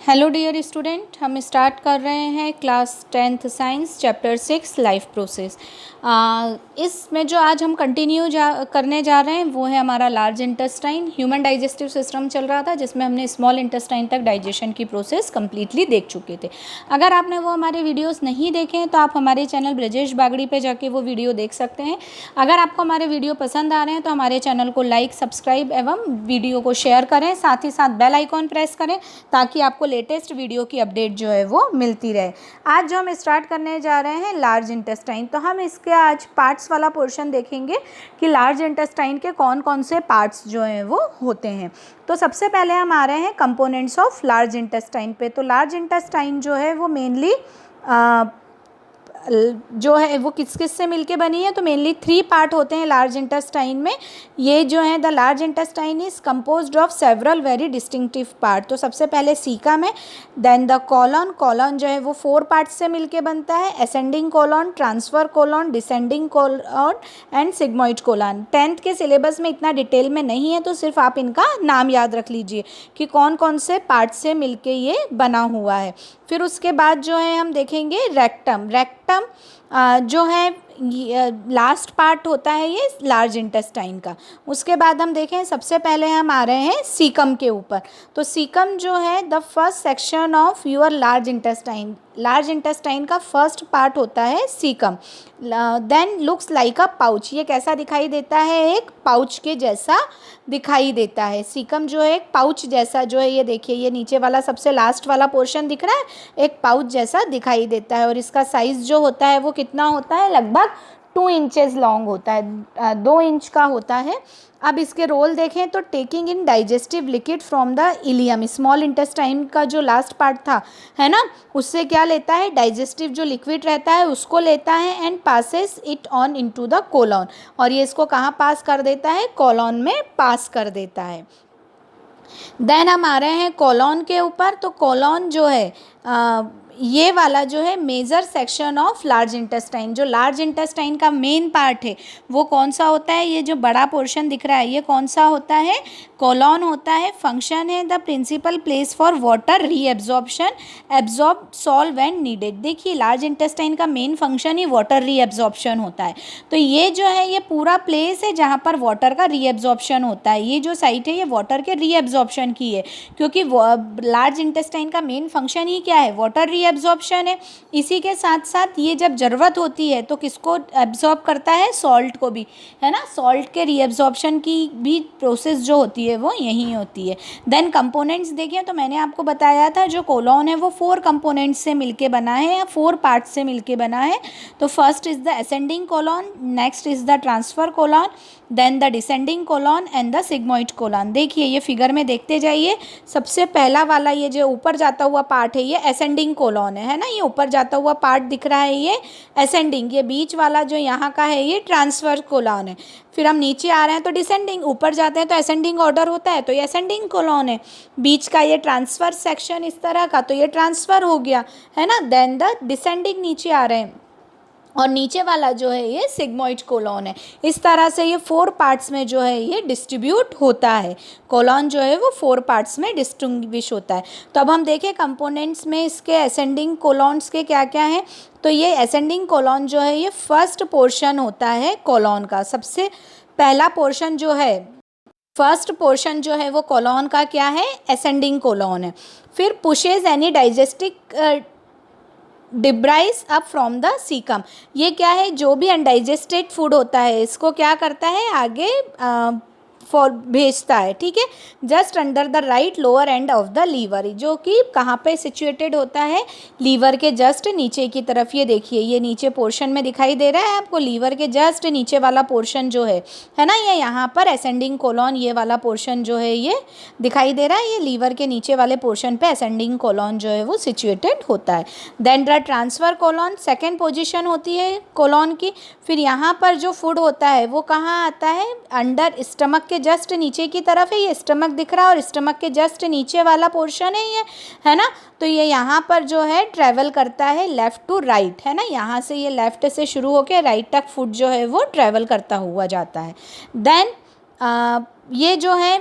Hello dear student, हम start कर रहे हैं class 10th science chapter 6 life process. इसमें जो आज हम कंटिन्यू करने जा रहे हैं वो है हमारा large intestine. Human digestive system चल रहा था जिसमें हमने स्मॉल इंटेस्टाइन तक डाइजेशन की प्रोसेस कम्प्लीटली देख चुके थे। अगर आपने वो हमारे वीडियोस नहीं देखे हैं तो आप हमारे चैनल ब्रजेश बागड़ी पे जाके वो वीडियो देख सकते हैं। अगर आपको हमारे वीडियो पसंद आ रहे हैं तो हमारे चैनल को लाइक, सब्सक्राइब एवं वीडियो को शेयर करें, साथ ही साथ बेल आइकॉन प्रेस करें ताकि आपको लेटेस्ट वीडियो की अपडेट जो है वो मिलती रहे। आज जो हम स्टार्ट करने जा रहे हैं लार्ज इंटेस्टाइन, तो हम इसके आज पार्ट्स वाला पोर्शन देखेंगे कि लार्ज इंटेस्टाइन के कौन कौन से पार्ट्स जो हैं वो होते हैं। तो सबसे पहले हम आ रहे हैं कंपोनेंट्स ऑफ लार्ज इंटेस्टाइन पे। तो लार्ज इंटेस्टाइन जो है वो मेनली जो है वो किस किस से मिलके बनी है, तो मेनली 3 पार्ट होते हैं लार्ज इंटेस्टाइन में। ये जो है the large intestine is composed of several very distinctive part. तो सबसे पहले सीकम है, देन द कॉलन। कॉलन जो है वो 4 पार्ट से मिलके बनता है, ascending colon, transfer colon, descending colon and sigmoid colon. 10th के सिलेबस में इतना डिटेल में नहीं है तो सिर्फ आप इनका नाम याद रख लीजिए कि कौन कौन से पार्ट से मिलके ये बना हुआ है। फिर उसके बाद जो है हम देखेंगे रेक्टम। रेक्टम जो है लास्ट पार्ट होता है ये लार्ज इंटेस्टाइन का। उसके बाद हम देखें, सबसे पहले हम आ रहे हैं सीकम के ऊपर। तो सीकम जो है the first section of your large intestine. Large intestine का फर्स्ट पार्ट होता है caecum. Then looks like a pouch. ये कैसा दिखाई देता है? एक पाउच के जैसा दिखाई देता है। सीकम जो है एक पाउच जैसा जो है, ये देखिए ये नीचे वाला सबसे लास्ट वाला पोर्शन दिख रहा है, एक पाउच जैसा दिखाई देता है। और इसका साइज़ जो होता है वो कितना होता है? लगभग 2 इंचेस लॉन्ग होता है, 2 इंच का होता है। अब इसके रोल देखें तो taking in digestive liquid from the ilium. Small intestine का जो लास्ट पार्ट था है ना, उससे क्या लेता है? डाइजेस्टिव जो लिक्विड रहता है उसको लेता है and passes it on into the colon. और ये इसको कहाँ पास कर देता है? कोलन में पास कर देता है। देन हम आ रहे हैं कोलन के ऊपर। तो कोलन जो है ये वाला जो है major section of large intestine. जो लार्ज इंटेस्टाइन का मेन पार्ट है वो कौन सा होता है? ये जो बड़ा पोर्शन दिख रहा है ये कौन सा होता है? कोलन होता है। फंक्शन है the principal place for water reabsorption, absorb solve when needed. देखिए लार्ज इंटेस्टाइन का मेन फंक्शन ही वाटर रीएब्जॉर्प्शन होता है। तो ये जो है ये पूरा प्लेस है जहाँ पर वाटर का रीएब्जॉर्प्शन होता है। ये जो साइट है ये वाटर के रीएब्जॉर्प्शन की है, क्योंकि लार्ज इंटेस्टाइन का मेन फंक्शन ही क्या है? वाटर रीएब्जॉर्प्शन है। इसी के साथ साथ ये जब ज़रूरत होती है तो किसको एब्जॉर्ब करता है? सॉल्ट को भी, है ना। सॉल्ट के रीएब्जॉर्प्शन की भी प्रोसेस जो होती है वो यही होती है। देन कंपोनेंट्स देखें तो मैंने आपको बताया था जो कोलन है वो 4 कंपोनेंट्स से मिलके बना है या 4 पार्ट्स से मिलके बना है। तो first is the ascending colon, next is the transverse colon, then the descending colon and the sigmoid colon. देखिए ये फिगर में देखते जाइए। सबसे पहला वाला ये जो ऊपर जाता हुआ पार्ट है ये असेंडिंग कोलन है ना, ये ऊपर जाता हुआ पार्ट दिख रहा है ये असेंडिंग। ये बीच वाला जो यहाँ का है ये ट्रांसफर कोलन है। फिर हम नीचे आ रहे हैं तो डिसेंडिंग, ऊपर जाते हैं तो असेंडिंग ऑर्डर होता है तो ये असेंडिंग कोलन है। बीच का ये ट्रांसफर सेक्शन इस तरह का तो ये ट्रांसफर हो गया, है ना। देन द डिसेंडिंग नीचे आ रहे हैं और नीचे वाला जो है ये सिग्मोइड कोलन है। इस तरह से ये 4 पार्ट्स में जो है ये डिस्ट्रीब्यूट होता है। कोलन जो है वो 4 पार्ट्स में डिस्टिंग्विश होता है। तो अब हम देखें कंपोनेंट्स में इसके असेंडिंग कोलन्स के क्या क्या हैं। तो ये असेंडिंग कोलन जो है ये फर्स्ट पोर्शन होता है कोलन का। सबसे पहला पोर्शन जो है, फर्स्ट पोर्शन जो है वो कोलन का क्या है? असेंडिंग कोलन है। फिर pushes any digestive debris up from the caecum. ये क्या है? जो भी अनडाइजेस्टेड फूड होता है इसको क्या करता है? आगे फॉर भेजता है, ठीक है। Just under the right lower end of the liver, जो कि कहाँ पे सिचुएटेड होता है? लीवर के जस्ट नीचे की तरफ। ये देखिए ये नीचे पोर्शन में दिखाई दे रहा है आपको, लीवर के जस्ट नीचे वाला पोर्शन जो है ना, ये यहाँ पर असेंडिंग कोलन ये वाला पोर्शन जो है ये दिखाई दे रहा है। ये लीवर के नीचे वाले पोर्शन पे असेंडिंग कोलन जो है वो सिचुएटेड होता है। Then the transverse colon second position होती है कोलन की। फिर यहाँ पर जो फूड होता है वो कहाँ आता है? अंडर स्टमक के जस्ट नीचे की तरफ है। ये स्टमक दिख रहा है और स्टमक के जस्ट नीचे वाला पोर्शन है ये, है ना। तो ये यहाँ पर जो है ट्रैवल करता है लेफ़्ट टू राइट, है ना। यहाँ से ये लेफ़्ट से शुरू होकर राइट तक फूड जो है वो ट्रैवल करता हुआ जाता है। देन ये जो है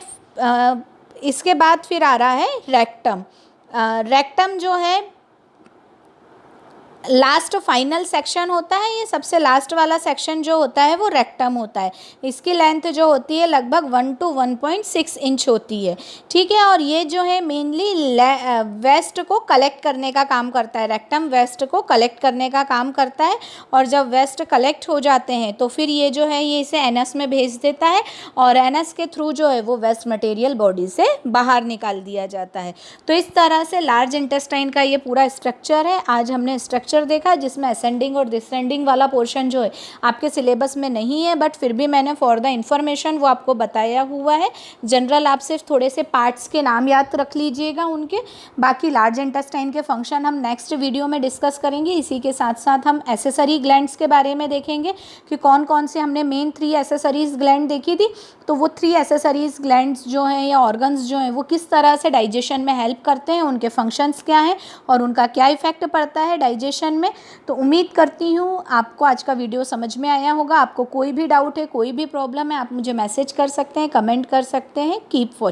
इसके बाद फिर आ रहा है रेक्टम। रेक्टम जो है लास्ट फाइनल सेक्शन होता है, ये सबसे लास्ट वाला सेक्शन जो होता है वो रेक्टम होता है। इसकी लेंथ जो होती है लगभग 1 to 1.6 इंच होती है, ठीक है। और ये जो है मेनली वेस्ट को कलेक्ट करने का काम करता है, रेक्टम वेस्ट को कलेक्ट करने का काम करता है। और जब वेस्ट कलेक्ट हो जाते हैं तो फिर ये जो है ये इसे एनस में भेज देता है, और एनस के थ्रू जो है वो वेस्ट मटेरियल बॉडी से बाहर निकाल दिया जाता है। तो इस तरह से लार्ज इंटेस्टाइन का ये पूरा स्ट्रक्चर है। आज हमने स्ट्रक्चर देखा जिसमें असेंडिंग और डिसेंडिंग वाला पोर्शन जो है आपके सिलेबस में नहीं है, बट फिर भी मैंने फॉर द इंफॉर्मेशन वो आपको बताया हुआ है। जनरल आप सिर्फ थोड़े से पार्ट्स के नाम याद रख लीजिएगा उनके, बाकी लार्ज इंटेस्टाइन के फंक्शन हम नेक्स्ट वीडियो में डिस्कस करेंगे। इसी के साथ साथ हम एसेसरी ग्लैंड्स के बारे में देखेंगे कि कौन कौन से हमने मेन 3 एसेसरीज ग्लैंड देखी थी, तो वो 3 एसेसरीज ग्लैंड्स जो हैं या ऑर्गन्स जो हैं वो किस तरह से डाइजेशन में हेल्प करते हैं, उनके फंक्शंस क्या हैं और उनका क्या इफेक्ट पड़ता है डाइजेशन में। तो उम्मीद करती हूँ आपको आज का वीडियो समझ में आया होगा। आपको कोई भी डाउट है, कोई भी प्रॉब्लम है, आप मुझे मैसेज कर सकते हैं, कमेंट कर सकते हैं। Keep watching.